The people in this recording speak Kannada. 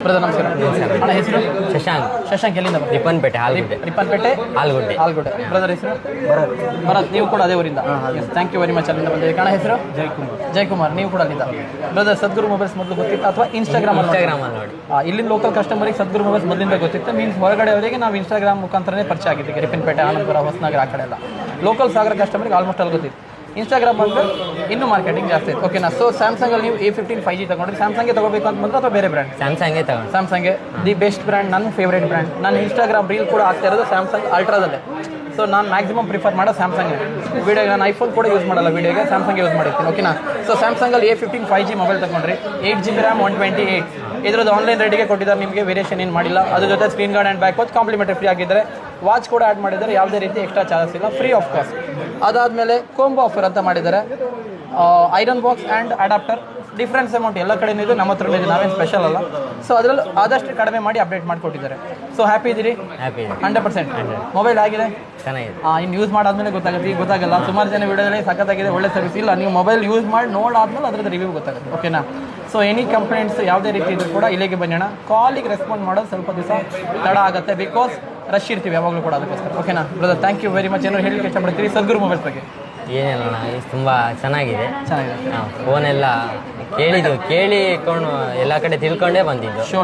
ಬ್ರದರ್ ನಮಸ್ಕಾರ. ಅಣ್ಣ ಹೆಸರು? ಶಶಾಂಕ್ ಎಲ್ಲಿಂದ? ರಿಪ್ಪನ್ಪೇಟೆ ಆಲ್ಗುಡ್ಡೆ. ಬ್ರದರ್ ಹೆಸರು? ಭರತ್. ನೀವು ಕೂಡ ಅದೇ ಊರಿಂದ? Thank you very much. ಅಲ್ಲಿಂದ ಬಂದಿದೆ. ಕಣ ಹೆಸರು? ಜಯಕುಮಾರ್. ನೀವು ಕೂಡ ಅಲ್ಲಿಂದ? ಬ್ರದರ್ ಸದ್ಗುರು ಮೊಬೈಲ್ಸ್ ಮೊದಲು ಗೊತ್ತಿತ್ತು ಅಥವಾ ಇನ್ಸ್ಟಾಗ್ರಾಮ್ ನೋಡಿ? ಇಲ್ಲಿನ ಲೋಕಲ್ ಕಸ್ಟಮರಿಗೆ ಸದ್ಗುರು ಮೊಬೈಲ್ಸ್ ಮೊದಲಿಂದ ಗೊತ್ತಿತ್ತು. ಮೀನ್ಸ್ ಹೊರಗಡೆ ಅವರಿಗೆ ನಾವು ಇನ್ಸ್ಟಾಗ್ರಾಮ್ ಮುಖಾಂತರನೇ ಪರಿಚಯ ಆಗಿದ್ದೀವಿ. ರಿಪ್ಪನ್ಪೇಟೆ, ಆನಂದಪುರ, ಹೊಸನಗರ ಆ ಕಡೆ ಎಲ್ಲ ಲೋಕಲ್ ಸಾಗರ ಕಸ್ಟಮರಿಗೆ ಆಲ್ಮೋಸ್ಟ್ ಅಲ್ಲಿ ಗೊತ್ತಿತ್ತು. ಇನ್ಸ್ಟಾಗ್ರಾಮ್ ಬಂದರೆ ಇನ್ನೂ ಮಾರ್ಕೆಟಿಂಗ್ ಜಾಸ್ತಿ ಇದೆ. ಓಕೆನಾ? ಸೊ ಸ್ಯಾಮ್ಸಂಗಲ್ಲಿ ನೀವು A15 5G ತೊಗೊಂಡ್ರೆ ಸ್ಯಾಮ್ಸಂಗ್ಗೆ ತೊಗೋಬೇಕು ಅಂತ ಬಂದ್ರೆ ಅಥವಾ ಬೇರೆ ಬ್ರ್ಯಾಂಡ್? ಸ್ಯಾಮ್ಸಂಗ್ಗೆ ದಿ ಬೆಸ್ಟ್ ಬ್ರ್ಯಾಂಡ್, ನನ್ನ ಫೇವ್ರೇಟ್ ಬ್ರ್ಯಾಂಡ್. ನಾನು ಇನ್ಸ್ಟಾಗ್ರಾಮ್ ರೀಲ್ ಕೂಡ ಆಗ್ತಾ ಇರೋದು ಸ್ಯಾಮ್ಸಂಗ್ ಅಲ್ಟ್ರಾದಲ್ಲೇ. ಸೊ ನಾನು ಮ್ಯಾಕ್ಸಿಮಮ್ ಪ್ರಿಫರ್ ಮಾಡೋ ಸ್ಯಾಮ್ಸಂಗ್. ವೀಡಿಯೋಗೆ ನಾನು ಐಫೋನ್ ಕೂಡ ಯೂಸ್ ಮಾಡಲ್ಲ, ವೀಡಿಯೋಗೆ ಸ್ಯಾಮ್ಸಂಗ್ ಯೂಸ್ ಮಾಡಿರ್ತೀನಿ. ಓಕೆನಾ? ಸೊ ಸ್ಯಾಮ್ಸಂಗಲ್ಲಿ A15 5G ಮೊಬೈಲ್ ತೊಗೊಂಡ್ರಿ, 8GB ರ್ಯಾಮ್ 128. ಇದ್ರದ್ದು ಆನ್ಲೈನ್ ರೇಟಿಗೆ ಕೊಟ್ಟಿದ್ದಾರೆ, ನಿಮಗೆ ವೇರಿಯೇಷನ್ ಏನು ಮಾಡಿಲ್ಲ. ಅದ್ರ ಜೊತೆ screen guard and back watch complimentary free ಆಗಿದ್ದಾರೆ. ವಾಚ್ ಕೂಡ ಆ್ಯಡ್ ಮಾಡಿದ್ದಾರೆ, ಯಾವುದೇ ರೀತಿ ಎಕ್ಸ್ಟ್ರಾ ಚಾರ್ಜಸ್ ಇಲ್ಲ, ಫ್ರೀ ಆಫ್ ಕಾಸ್ಟ್. ಅದಾದಮೇಲೆ ಕೋಂಬೋ ಆಫರ್ ಅಂತ ಮಾಡಿದ್ದಾರೆ. Iron box and adapter difference amount ಎಲ್ಲ ಕಡೆಯೂ ಇದೆ, ನಮ್ಮ ಹತ್ರ ಇದೆ, ನಾವೇನು ಸ್ಪೆಷಲ್ ಅಲ್ಲ. ಸೊ ಅದರಲ್ಲಿ ಆದಷ್ಟು ಕಡಿಮೆ ಮಾಡಿ ಅಪ್ಡೇಟ್ ಮಾಡಿಕೊಟ್ಟಿದ್ದಾರೆ. ಸೊ ಹ್ಯಾಪಿ ಇದ್ದೀರಿ? 100%. ಮೊಬೈಲ್ ಆಗಿದೆ, ಚೆನ್ನಾಗಿದೆ. ಇನ್ನು ಯೂಸ್ ಮಾಡಾದ್ಮೇಲೆ ಗೊತ್ತಾಗುತ್ತೆ, ಈಗ ಗೊತ್ತಾಗಲ್ಲ. ಸುಮಾರು ಜನ ವಿಡಿಯೋದಲ್ಲಿ ಸಖತ್ತಾಗಿದೆ, ಒಳ್ಳೆ ಸರ್ವಿಸ್ ಇಲ್ಲ. ನೀವು ಮೊಬೈಲ್ ಯೂಸ್ ಮಾಡಿ ನೋಡಾದ್ಮೇಲೆ ಅದರದ್ದು ರಿವ್ಯೂ ಗೊತ್ತಾಗುತ್ತೆ. ಓಕೆನಾ? ಸೊ ಎನಿ ಕಂಪ್ಲೇಂಟ್ಸ್ ಯಾವುದೇ ರೀತಿ ಇದ್ರೂ ಕೂಡ ಇಲ್ಲಿಗೆ ಬನ್ನಿ. ಕಾಲಿಗೆ ರೆಸ್ಪಾಂಡ್ ಮಾಡೋದು ಸ್ವಲ್ಪ ದಿವಸ ತಡ ಆಗುತ್ತೆ, ಬಿಕಾಸ್ ರಶ್ ಇರ್ತೀವಿ ಯಾವಾಗಲೂ ಕೂಡ, ಅದಕ್ಕೋಸ್ಕರ. ಓಕೆನಾ brother? Thank you very much. ಏನೋ ಹೇಳಲಿಕ್ಕೆ ಇಷ್ಟಪಡ್ತೀರಿ ಸದ್ಗುರು ಮೊಬೈಲ್ಸ್ ಬಗ್ಗೆ? ಏನಿಲ್ಲ, ತುಂಬ ಚೆನ್ನಾಗಿದೆ. ಫೋನೆಲ್ಲ ಕೇಳಿಕೊಂಡು ಎಲ್ಲ ಕಡೆ ತಿಳ್ಕೊಂಡೇ ಬಂದಿದ್ದು. ಶೋರ್.